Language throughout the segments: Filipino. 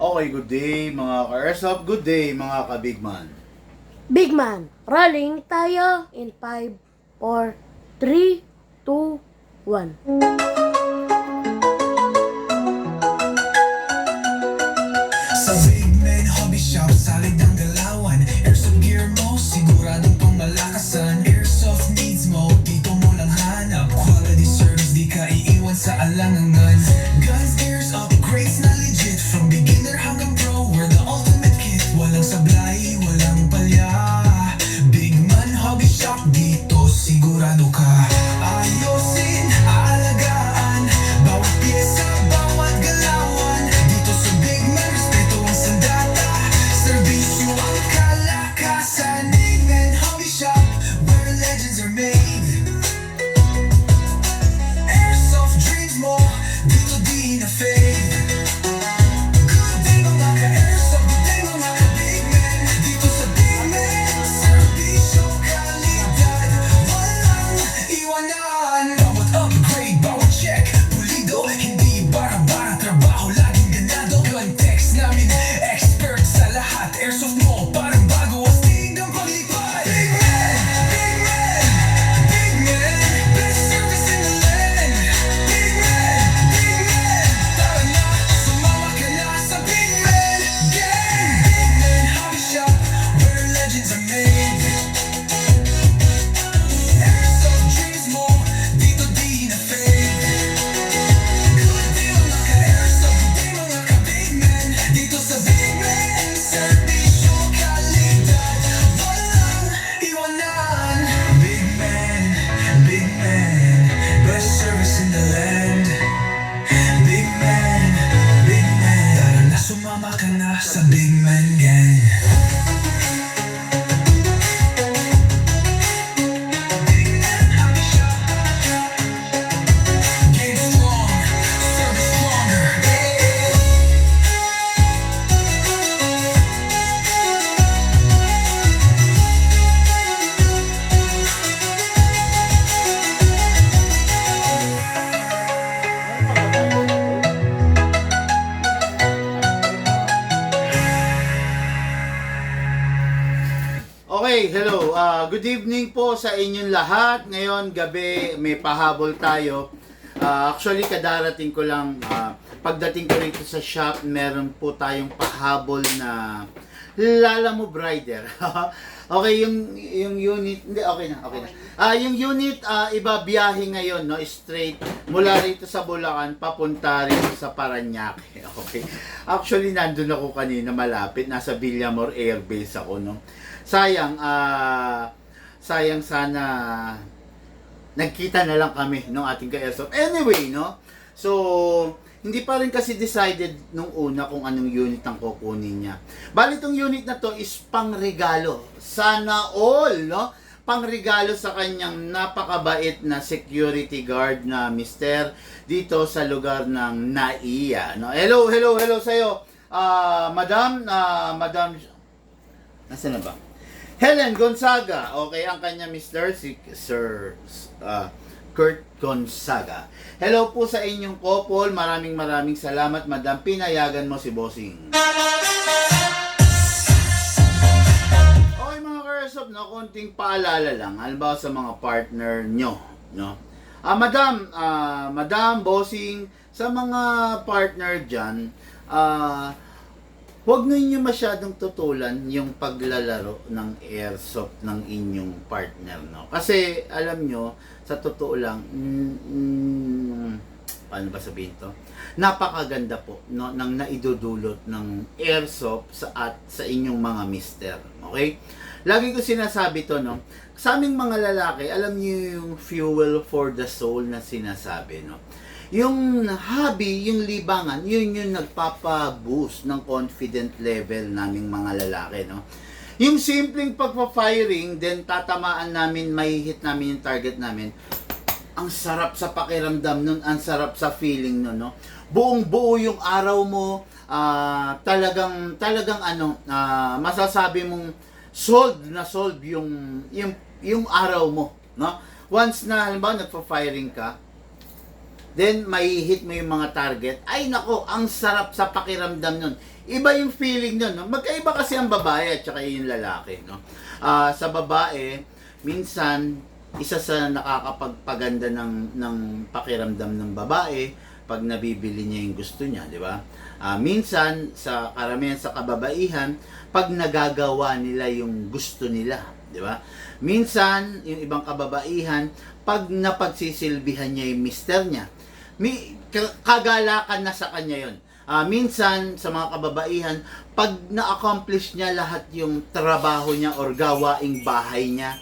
Okay, good day mga ka-airsoft. Good day mga ka-bigman. Big man, rolling tayo in 5, 4, 3, 2, 1. Sa Big Man Hobby Shop, salig ng galawan. Airsoft gear mo, siguradong pangmalakasan. Airsoft needs mo, dito mo lang hanap. Quality service, di ka iiwan sa alangangan. Guns, airs, upgrades na legit. From beginner hanggang pro, we're the ultimate kit. Walang sablay, walang palya. Big Man Hobby Shop, dito sigurado ka. Ayosin, aalagaan, bawat pyesa, bawat galawan. Dito sa Big Man, respeto ang sandata. Serbisyo ang kalakasan. Big Man Hobby Shop, where legends are made. Airsoft dreams mo, dito di na fade. Good day mga ka-airsoft, good day mga ka-Big Man. Dito sa Big Man, serbisyo, kalidad, walang iwanan. Bawat upgrade, bawat check, pulido, hindi bara-bara, trabaho laging ganado. Context namin, expert sa lahat. Airsoft mo, parang bago, astig ang paglipad. Big Man, Big Man, Big Man, best service in the land. Big Man, Big Man, tara na, sumama ka na sa Big Man gang. Big Man Hobby Shop, where legends are made. Airsoft dreams mo, dito di na fade. Good day mga ka-airsoft, good day mga ka-Big Man. Dito sa Big Man, serbisyo, kalidad, walang iwanan. Big Man, best service in the land. Big Man, tara na, sumama ka na sa Big Man gang. Big Man Hobby Shop, game strong, service stronger. Okay, hello. Good evening po sa inyong lahat. Ngayon, gabi, may pahabol tayo. Actually, kadarating ko lang, pagdating ko rito sa shop, meron po tayong pahabol na Lala Move Rider. Okay, yung unit, hindi, okay na. Yung unit, iba biyahe ngayon, no? Straight mula rito sa Bulacan, papunta rito sa Parañaque. Okay. Actually, nandun ako kanina malapit, nasa Villamor Air Base ako, no? Sayang sana nagkita na lang kami ng ating ka-airsoft. Anyway, no? So, hindi pa rin kasi decided nung una kung anong unit ang kukunin niya. Bali, itong unit na to is pangregalo. Sana all, no? Pangregalo sa kanyang napakabait na security guard na mister dito sa lugar ng Naiya, no? Hello sa'yo. Madam, nasaan na ba? Helen Gonzaga. Okay, ang kanya Mr. Sir Kurt Gonzaga. Hello po sa inyong couple. Maraming salamat, Madam. Pinayagan mo si Bossing. Okay mga ka-airsoft, no, konting paalala lang. Halimbawa sa mga partner nyo, no? Madam, Bossing, sa mga partner dyan, huwag ninyo masyadong tutulan yung paglalaro ng airsoft ng inyong partner, no? Kasi, alam nyo, sa totoo lang, paano ba sabihin to? Napakaganda po, no, ng naidudulot ng airsoft sa inyong mga mister, okay? Lagi ko sinasabi to, no? Sa aming mga lalaki, alam niyo yung fuel for the soul na sinasabi, no? Yung hobby, yung libangan, yun yung nagpapa-boost ng confident level naming mga lalaki, no? Yung simpleng pagpa-firing, then tatamaan namin, may hit namin yung target namin, ang sarap sa pakiramdam nun, ang sarap sa feeling nun, no? Buong-buo yung araw mo, talagang masasabi mong solve yung araw mo, no? Once na, halimbawa, nagpa-firing ka, then may hit mo yung mga target, ay nako, ang sarap sa pakiramdam nun. Iba yung feeling nun, no? Magkaiba kasi ang babae at saka yung lalaki, no? Sa babae, minsan, isa sa nakakapagpaganda ng pakiramdam ng babae, pag nabibili niya yung gusto niya, di ba? Minsan, sa karamihan sa kababaihan, pag nagagawa nila yung gusto nila, di ba? Minsan, yung ibang kababaihan, pag napagsisilbihan niya yung mister niya, kagalakan na sa kanya yun. Minsan, sa mga kababaihan, pag na-accomplish niya lahat yung trabaho niya or gawaing bahay niya,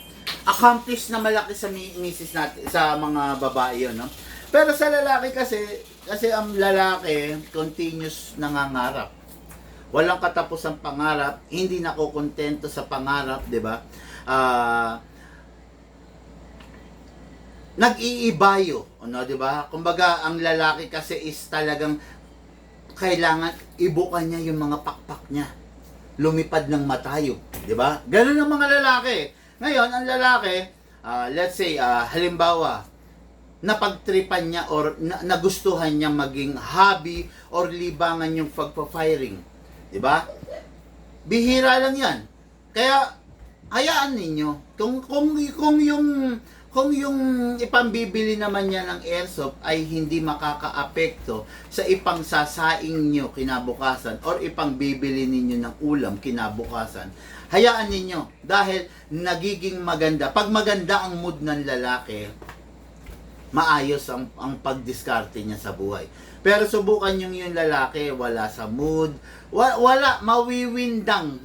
accomplish na malaki sa misis natin, sa mga babae yun, no? Pero sa lalaki kasi ang lalaki, continuous nangangarap. Walang katapusang pangarap, hindi nakokontento sa pangarap, di ba? Nag-iibayo, ano, di ba? Kumbaga, ang lalaki kasi is talagang kailangan ibukan niya yung mga pakpak niya. Lumipad ng matayo, di ba? Ganun ang mga lalaki. Ngayon, ang lalaki, let's say, halimbawa, napagtripan niya or nagustuhan niya maging hobby or libangan yung pagpa-firing. Di ba? Bihira lang yan. Kaya, hayaan ninyo. Kung yung ipambibili naman niya ng airsoft ay hindi makakaapekto sa ipangsasaing nyo kinabukasan or ipambibili ninyo ng ulam kinabukasan, hayaan ninyo dahil nagiging maganda. Pag maganda ang mood ng lalaki, maayos ang pagdiskarte niya sa buhay. Pero subukan yung lalaki, wala sa mood, wala, mawiwindang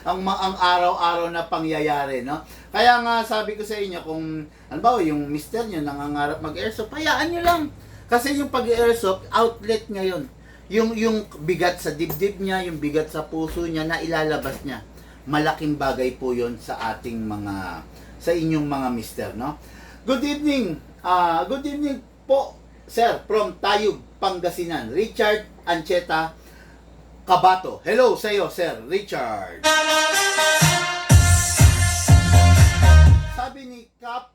ang araw-araw na pangyayari, no? Kaya nga sabi ko sa inyo, kung ano ba, yung mister nyo nangangarap mag-airsoft, hayaan nyo lang. Kasi yung pag-airsoft, outlet niya yun. Yung bigat sa dibdib niya, yung bigat sa puso niya, na ilalabas niya. Malaking bagay po yun sa ating sa inyong mga mister, no? Good evening po, sir, from Tayug, Pangasinan, Richard Ancheta Cabato. Hello sa iyo, sir Richard. Sabi ni Cap,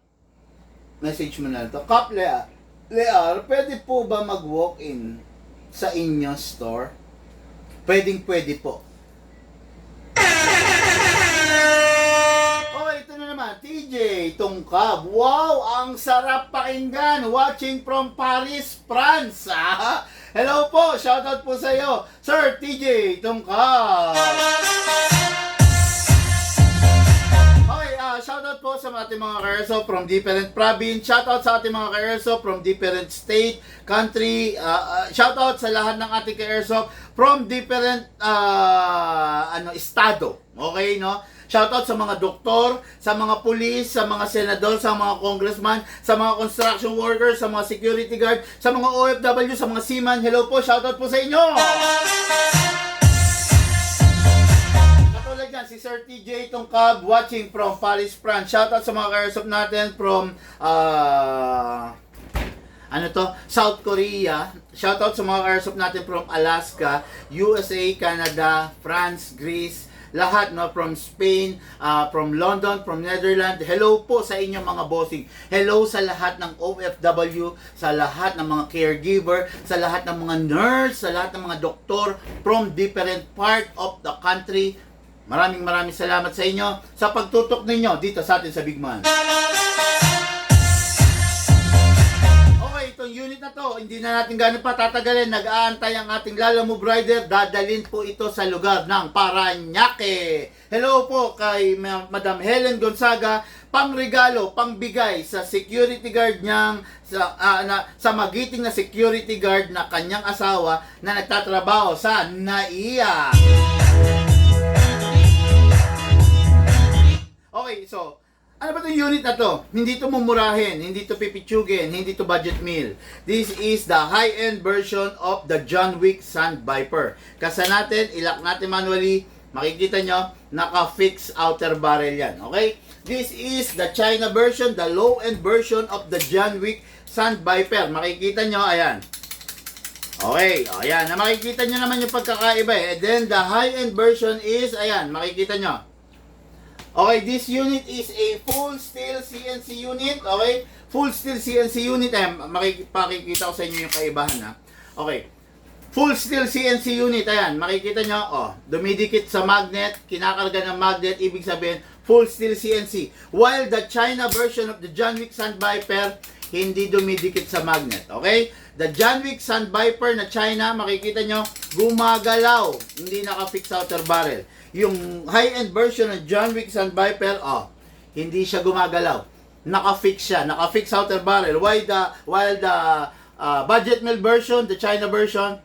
message mo na ito, Cap Lear, pwede po ba mag-walk-in sa inyo store? Pwede po. TJ Tungkab. Wow, ang sarap pakinggan. Watching from Paris, France. Hello po, shoutout po sa iyo, Sir TJ Tungkab. Okay, shoutout po sa ating mga ka-airsoft from different province. Shoutout sa ating mga ka-airsoft from different state, country. Shoutout sa lahat ng ating ka-airsoft from different estado. Okay, no? Shoutout sa mga doktor, sa mga pulis, sa mga senador, sa mga congressman, sa mga construction workers, sa mga security guard, sa mga OFW, sa mga seaman. Hello po, shoutout po sa inyo! Katulad yan, si Sir TJ Tungkab, watching from Paris, France. Shoutout sa mga ka-airsoft natin from South Korea. Shoutout sa mga ka-airsoft natin from Alaska, USA, Canada, France, Greece, lahat, no, from Spain, from London, from Netherlands. Hello po sa inyong mga bossing. Hello sa lahat ng OFW, sa lahat ng mga caregiver, sa lahat ng mga nurse, sa lahat ng mga doktor from different part of the country. Maraming salamat sa inyo sa pagtutok ninyo dito sa atin sa Big Man. Itong unit na to, hindi na natin gano'n pa tatagalin. Nag-aantay ang ating Lala Move Rider. Dadalhin po ito sa lugar ng Parañaque. Hello po kay Madam Helen Gonzaga. Pangregalo, pangbigay sa security guard niyang, sa magiting na security guard na kanyang asawa na nagtatrabaho sa NAIA. Okay, so ano ba itong unit na to? Hindi to mumurahin, hindi to pipitsugin, hindi to budget meal. This is the high-end version of the John Wick Sand Viper. Kasa natin, ilak natin manually, makikita nyo, naka-fix outer barrel yan. Okay? This is the China version, the low-end version of the John Wick Sand Viper. Makikita nyo, ayan. Okay, ayan. Makikita nyo naman yung pagkakaiba eh. And then, the high-end version is, ayan, makikita nyo. Okay, this unit is a full steel CNC unit. Okay? Full steel CNC unit. Makikita ko sa inyo yung kaibahan ha. Okay. Full steel CNC unit. Ayan, makikita nyo. Oh, dumidikit sa magnet. Kinakarga ng magnet. Ibig sabihin, full steel CNC. While the China version of the John Wick Sand Viper, hindi dumidikit sa magnet. Okay? The John Wick Sand Viper na China, makikita nyo, gumagalaw. Hindi naka-fix outer barrel. Yung high-end version ng John Wick Sand Viper, hindi siya gumagalaw. Naka-fix siya. Naka-fix outer barrel. While the budget mill version, the China version,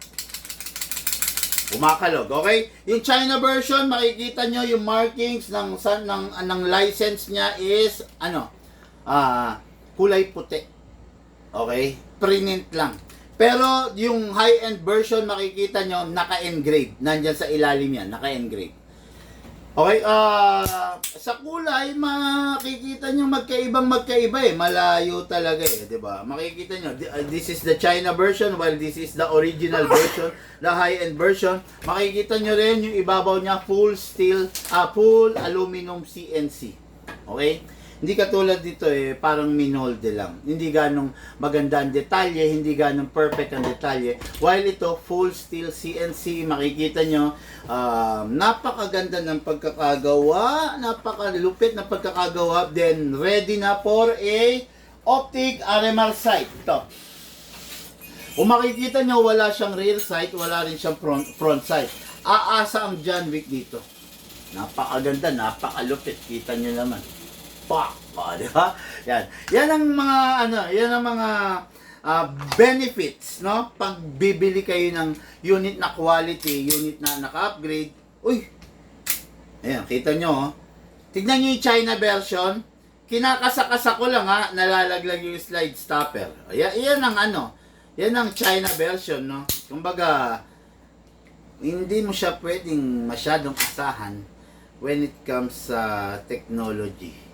umakalog. Okay? Yung China version, makikita nyo yung markings ng license niya is, kulay puti. Okay? Print lang. Pero yung high-end version, makikita nyo, naka-engrave. Nandyan sa ilalim yan, naka-engrave. Okay, sa kulay, makikita nyo magkaiba eh. Malayo talaga eh, di ba? Makikita nyo, this is the China version, while this is the original version, the high-end version. Makikita nyo rin yung ibabaw niya, full steel, full aluminum CNC. Okay? Hindi katulad dito eh, parang minolde lang. Hindi ganong maganda ang detalye, hindi ganong perfect ang detalye. While ito, full steel CNC, makikita nyo, napakaganda ng pagkakagawa, napakalupit na pagkakagawa, then ready na for a optic RMR sight. Ito. Kung makikita nyo, wala siyang rear sight, wala rin siyang front sight. Aasa ang John Wick dito. Napakaganda, napakalupit. Kita nyo naman. Di ba? Yan ang mga yan ang mga benefits, no? Pag bibili kayo ng unit na quality, unit na naka-upgrade. Uy. Ayan, kita nyo, oh. Tignan nyo yung China version. Kinakasakasa ko lang nalalaglag yung slide stopper. Yan ang yan ang China version, no? Kumbaga, hindi mo siya pwedeng masyadong asahan when it comes sa technology,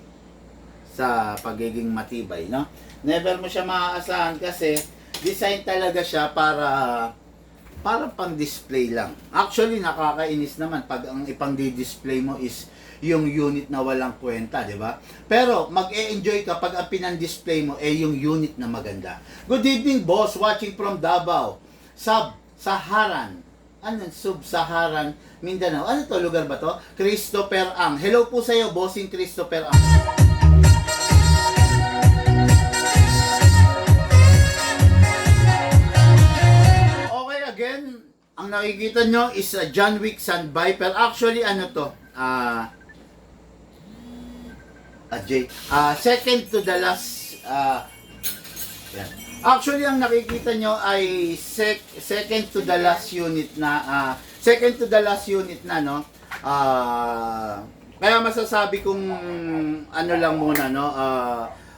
sa pagiging matibay, no? Never mo siya maaasahan kasi design talaga siya para pang display lang. Actually, nakakainis naman pag ang ipang di-display mo is yung unit na walang kwenta, di ba? Pero mag-e-enjoy ka pag ang pinang-display mo yung unit na maganda. Good evening, boss, watching from Davao. Sub-Saharan. Sub-Saharan Mindanao. Ano to? Lugar ba to? Christopher Ang. Hello po sa iyo, bossing Christopher Ang. Again, ang nakikita nyo is a John Wick Sand Viper. Actually, second to the last, yan. Actually, ang nakikita nyo ay second to the last unit na, no? Kaya masasabi kong, lang muna, no?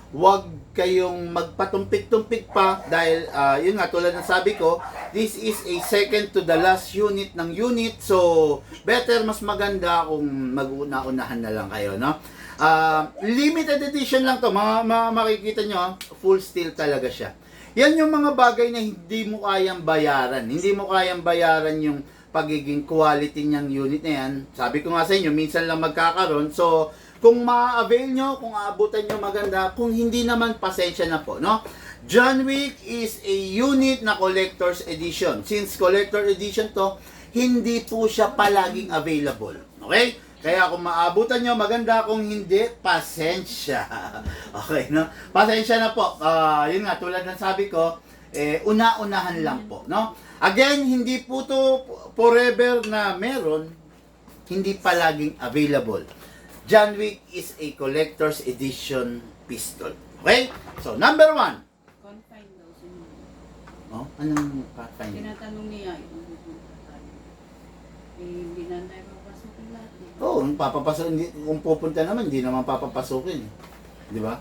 Huwag kayong magpatumpik-tumpik pa dahil yun nga tulad ng sabi ko, this is a second to the last unit ng unit, so better, mas maganda kung mag-una-unahan na lang kayo, no? Limited edition lang to, makikita nyo, full steel talaga siya. Yan yung mga bagay na hindi mo kayang bayaran, yung pagiging quality niyang unit na yan. Sabi ko nga sa inyo, minsan lang magkakaroon, so kung ma-avail nyo, kung aabutan nyo, maganda. Kung hindi naman, pasensya na po, no? John Wick is a unit na collector's edition. Since collector edition to, hindi po siya palaging available. Okay? Kaya kung maabutan nyo, maganda. Kung hindi, pasensya. Okay, no? Pasensya na po. Yun nga, tulad ng sabi ko, una-unahan lang po, no? Again, hindi po to forever na meron, hindi palaging available. John Wick is a collector's edition pistol. Okay? So, number 1. Confine daw si Oh, anong confine? Tinatanong niya yung hindi na tayo papasukin lahat. Oo, kung pupunta naman, hindi naman papapasukin. Di ba?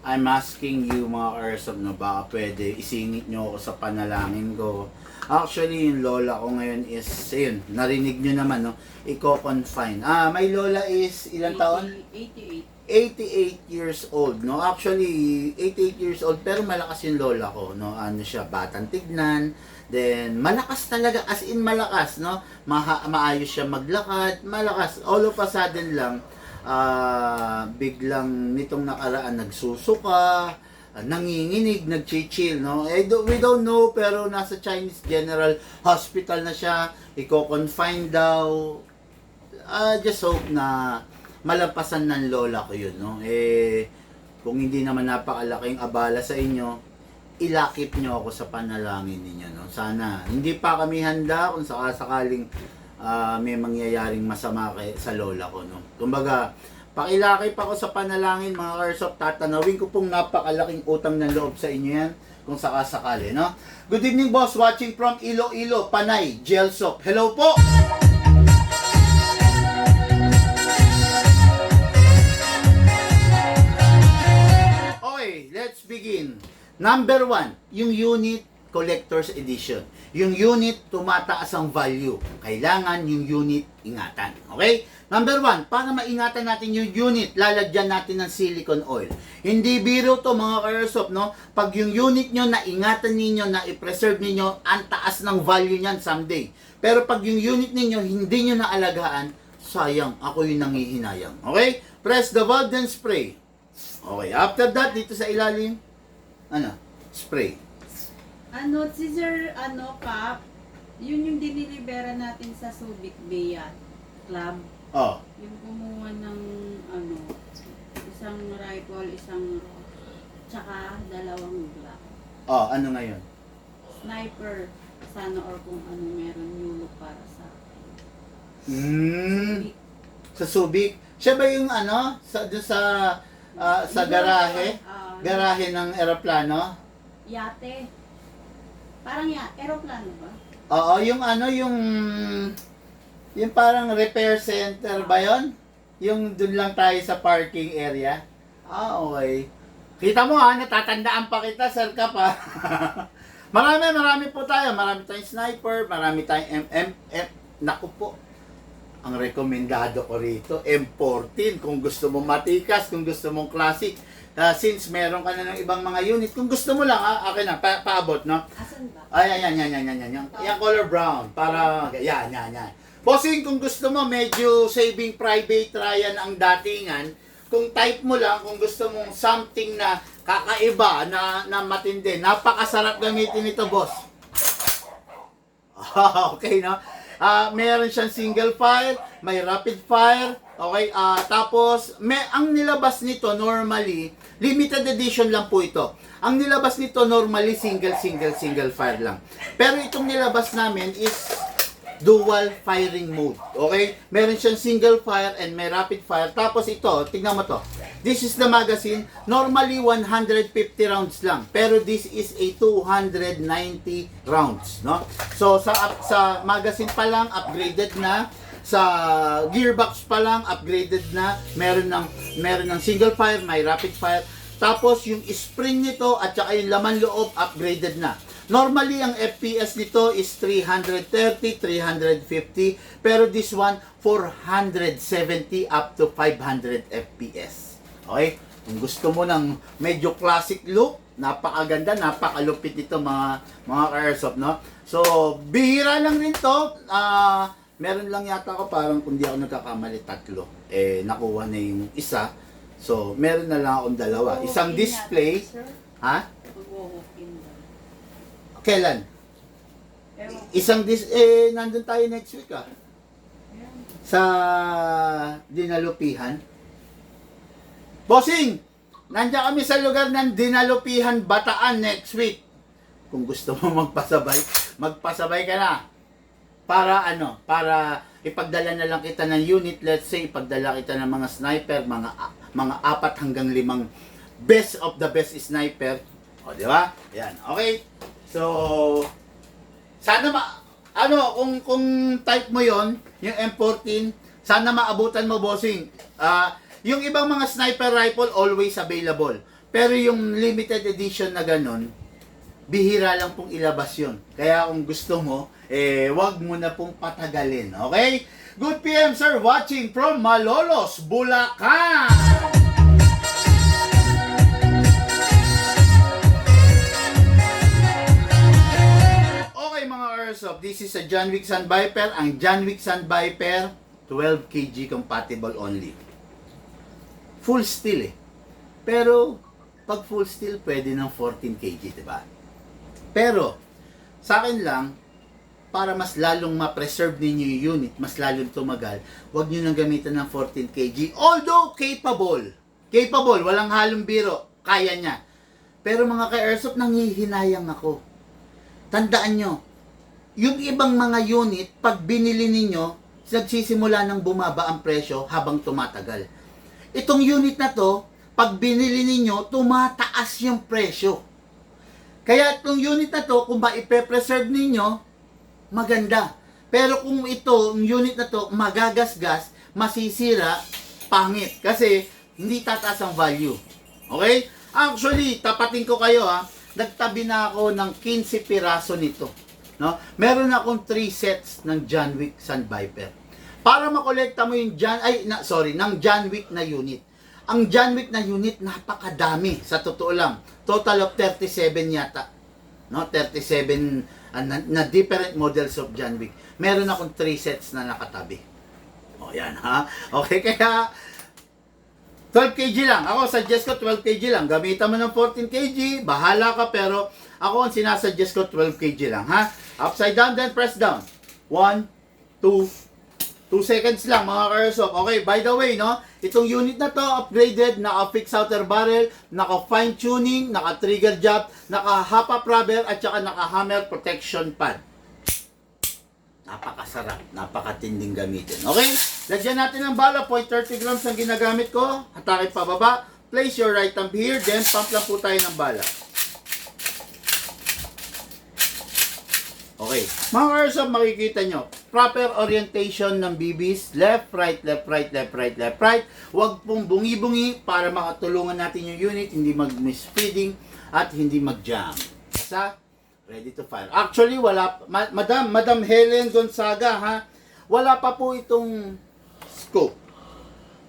I'm asking you mga Airsoft na baka pwede isingit nyo ako sa panalangin ko. Actually, yung lola ko ngayon is, yun, narinig nyo naman, no? Iko-confine. May lola is ilang taon? 88. 88 years old, no? Actually, 88 years old, pero malakas yung lola ko, no? Ano siya, batang tignan, Then, malakas talaga, as in malakas, no? Maayos siya maglakad, malakas. All of a sudden lang, biglang nitong nakaraan nagsusuka, nanginginig, nag-chill, no? We don't know, pero nasa Chinese General Hospital na siya, i-confine daw. Just hope na malampasan ng lola ko yun, no? Kung hindi naman napakalaking abala sa inyo, ilakip nyo ako sa panalangin ninyo, no? Sana, hindi pa kami handa kung sakaling may mangyayaring masama sa lola ko, no? Kumbaga, pakilakip ako sa panalangin, mga Karsop, tatanawin ko pong napakalaking utang ng loob sa inyo yan, kung sakasakali, no? Good evening, boss, watching from Iloilo, Panay, Gelsop. Hello po! Okay, let's begin. Number 1, yung unit collector's edition. Yung unit tumataas ang value. Kailangan yung unit ingatan. Okay? Number 1, para maingatan natin yung unit, lalagyan natin ng silicone oil. Hindi biro to mga Karsop, no? Pag yung unit nyo na ingatan ninyo, na i-preserve ninyo, ang taas ng value niyan someday. Pero pag yung unit ninyo hindi nyo naalagaan, sayang, ako yung nangihinayang. Okay? Press the valve then spray. Okay, after that, dito sa ilalim, spray. Scissor, Cap, yun yung dinilibera natin sa Subic Bay Club. Oh, Yung kumuha ng, isang rifle, isang tsaka dalawang Glock. ano ngayon? Sniper, sana or kung ano meron yung look para sa Hmm, Subic. sa Subic. Siya ba yung sa garahe? Garahe ng eroplano? Yate. Parang aeroplano ba? Oo, yung yung parang repair center ba yon? Yung dun lang tayo sa parking area? Okay. Kita mo natatandaan pa kita, Sir Cap Marami po tayo. Marami tayong sniper, marami tayong naku po. Ang rekomendado ko rito, M14. Kung gusto mong matikas, kung gusto mong classic. Since meron ka na ng ibang mga unit, kung gusto mo lang, akin na, paabot, no? Asan ba? Ay, yan. Yung color brown. Para, yan. Bossing, kung gusto mo, medyo saving private Ryan ang datingan. Kung type mo lang, kung gusto mong something na kakaiba, na matindi, napakasarap gamitin ito, boss. Okay, no? Meron siyang single fire, may rapid fire, okay? Tapos, ang nilabas nito normally, limited edition lang po ito. Ang nilabas nito normally, single fire lang. Pero itong nilabas namin is dual firing mode, okay? Meron siyang single fire and may rapid fire. Tapos ito, tignan mo to. This is the magazine. Normally, 150 rounds lang. Pero this is a 290 rounds, no? So, sa magazine pa lang, upgraded na. Sa gearbox pa lang, upgraded na. Meron ng single fire, may rapid fire. Tapos, yung spring nito at saka yung laman loob, upgraded na. Normally, ang FPS nito is 330, 350. Pero this one, 470 up to 500 FPS. Okay? Kung gusto mo ng medyo classic look, napakaganda, napakalupit nito mga Airsoft, no? So, bihira lang rin to. Meron lang yata ako, parang kung di ako nagkakamali, 3. Nakuha na yung isa. So, meron na lang akong dalawa. Isang display. Ha? Mag-walk-in ba? Kailan? Ewan. Nandun tayo next week sa Dinalupihan. Bossing! Nandiyan kami sa lugar ng Dinalupihan, Bataan next week. Kung gusto mo magpasabay ka na. Para para ipagdala na lang kita ng unit, let's say, ipagdala kita ng mga sniper, mga 4 hanggang 5 best of the best sniper. O, di ba? Yan. Okay. So, sana kung type mo yon, yung M14, sana maabutan mo, bossing. Yung ibang mga sniper rifle, always available. Pero yung limited edition na ganun, bihira lang pong ilabas yun. Kaya kung gusto mo, wag mo na pong patagalin. Okay? Good PM, sir. Watching from Malolos, Bulacan. Okay, Airsoft, this is a John Wick Sun Viper. Ang John Wick Sun Viper, 12 kg compatible only. Full steel eh. Pero, pag full steel, pwede ng 14 kg, diba? Pero, sa akin lang, para mas lalong ma-preserve ninyo yung unit, mas lalong tumagal, huwag nyo nang gamitan ng 14 kg. Although, capable. Capable, walang halong biro. Kaya niya. Pero mga ka-airsoft, nanghihinayang ako. Tandaan nyo, yung ibang mga unit, pag binili ninyo, nagsisimula ng bumaba ang presyo habang tumatagal. Itong unit na to, pag binili ninyo, tumataas yung presyo. Kaya itong unit na to, kung maipe-preserve ninyo, maganda. Pero kung ito, yung unit na to, magagasgas, masisira, pangit. Kasi, hindi tataas ang value. Okay? Actually, tapatin ko kayo nagtabi na ako ng 15 piraso nito. No? Meron akong 3 sets ng John Wick Sun Viper. Para makolekta mo yung ng John Wick na unit. Ang John Wick na unit, napakadami. Sa totoo lang. Total of 37 yata. No? 37 na different models of John Wick. Meron akong 3 sets na nakatabi. O, yan ha. Okay, kaya 12 kg lang. Ako, suggest ko 12 kg lang. Gamitan mo ng 14 kg, bahala ka, pero ako ang sinasuggest ko 12 kg lang, ha? Upside down, then press down. 1, 2 seconds lang, mga ka-airsoft. Okay, by the way, no? Itong unit na to, upgraded, naka-fix outer barrel, naka-fine tuning, naka-trigger job, naka-hop-up rubber, at saka naka-hammer protection pad. Napakasarap, napakatinding gamitin. Okay? Lagyan natin ng bala, 0.30 grams ang ginagamit ko. Hatakin pababa. Place your right thumb here, then pump lang po tayo ng bala. Okay. Mga airsoft, makikita nyo. Proper orientation ng BBs. Left, right, left, right, left, right, left, right. Huwag pong bungi-bungi para makatulungan natin yung unit, hindi mag-misfeeding at hindi mag-jam. Basta, ready to fire. Actually, wala, Madam Helen Gonzaga, ha? Wala pa po itong scope.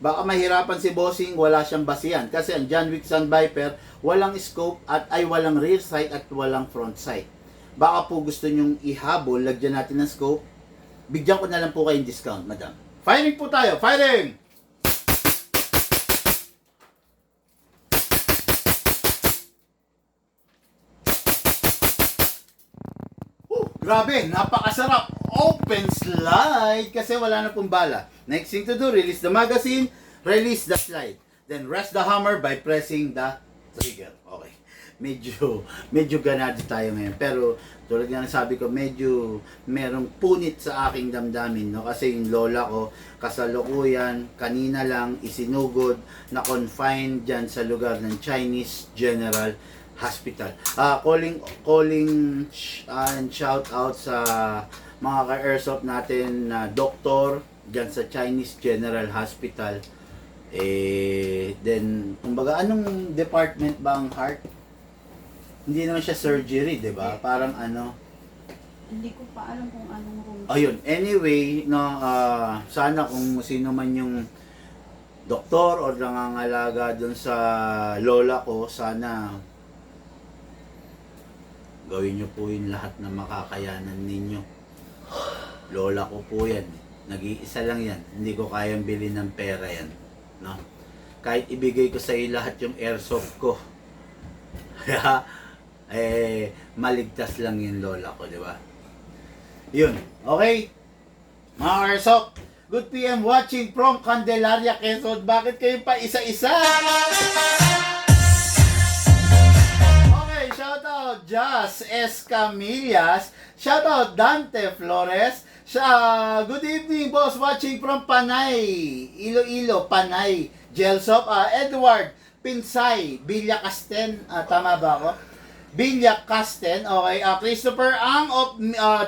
Baka mahirapan si Bossing, wala siyang basihan. Kasi ang John Wick Sun Viper, walang scope at ay walang rear sight at walang front sight. Baka po gusto nyong ihabol, lagyan natin ng scope. Bigyan ko na lang po kayong discount, madam. Firing po tayo, firing! Grabe, napakasarap. Open slide kasi wala na pong bala. Next thing to do, release the magazine, release the slide. Then rest the hammer by pressing the trigger. Okay. Medyo ganado tayo ngayon. Pero tulad nga sabi ko, medyo merong punit sa aking damdamin, no? Kasi yung lola ko, kasalukuyan, kanina lang isinugod na confined dyan sa lugar ng Chinese General Hospital. Calling and shout out sa mga ka-airsoft natin na doktor dyan sa Chinese General Hospital. Then, kumbaga, anong department ba ang heart? Hindi naman siya surgery, di ba? Parang ano. Hindi ko pa alam kung anong room. Ayun, anyway, no, sana kung sino man yung doktor o nangangalaga dun sa lola ko, sana gawin nyo po yung lahat na makakayanan ninyo. Lola ko po yan. Nag-iisa lang yan. Hindi ko kayang bilhin ng pera yan. No? Kahit ibigay ko sa iyo lahat yung airsoft ko. Kaya, maligtas lang yung lola ko, di ba? Yun. Okay? Mga airsoft, good PM watching from Candelaria, Quezon. Bakit kayo pa isa-isa? Shoutout Jazz Escamillas. Shoutout Dante Flores. Good evening, boss. Watching from Panay. Iloilo, Panay. Jelsop. Edward Pinsay. Villa Casten. Tama ba ako? Villa Casten. Okay. Christopher Ang of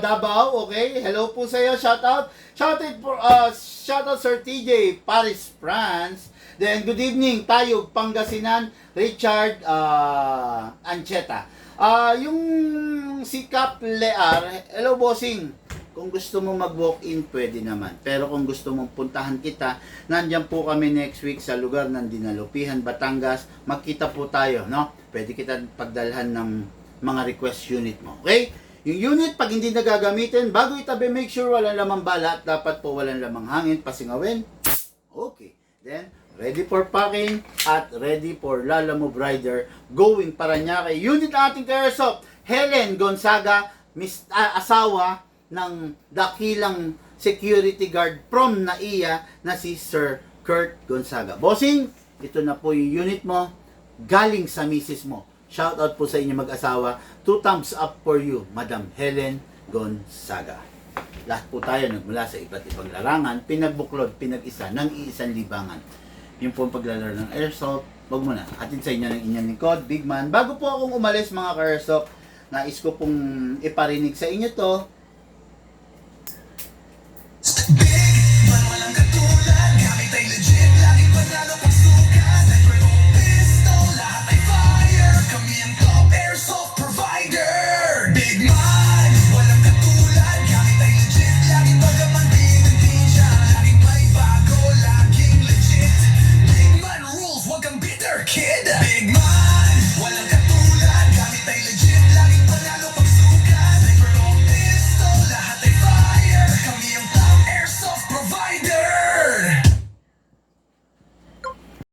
Davao. Okay. Hello po sa iyo. Shoutout. Shoutout Sir TJ. Paris, France. Then, good evening, Tayog, Pangasinan, Richard Ancheta. Yung si Cap Lear, hello bossing, kung gusto mo mag-walk-in, pwede naman. Pero kung gusto mong puntahan kita, nandyan po kami next week sa lugar ng Dinalupihan, Batangas. Magkita po tayo, no? Pwede kita pagdalhan ng mga request unit mo. Okay? Yung unit, pag hindi nagagamitin, bago itabi, make sure walang lamang bala at dapat po walang lamang hangin, pasingawin. Okay. Then, ready for packing at ready for Lala Move Rider going Parañaque. Unit ang ating ka-airsoft, Helen Gonzaga, asawa ng dakilang security guard from NAIA na si Sir Kurt Gonzaga. Bossing, ito na po yung unit mo, galing sa misis mo. Shout out po sa inyo mag-asawa. 2 thumbs up for you, Madam Helen Gonzaga. Lahat po tayo nagmula sa iba't ibang larangan, pinagbuklod, pinag-isa ng iisang libangan. Yung po ang paglalaro ng airsoft, wag mo na. Atin sa inyo ng inyong lingkod, Big Man. Bago po akong umalis mga ka-airsoft, nais ko pong iparinig sa inyo to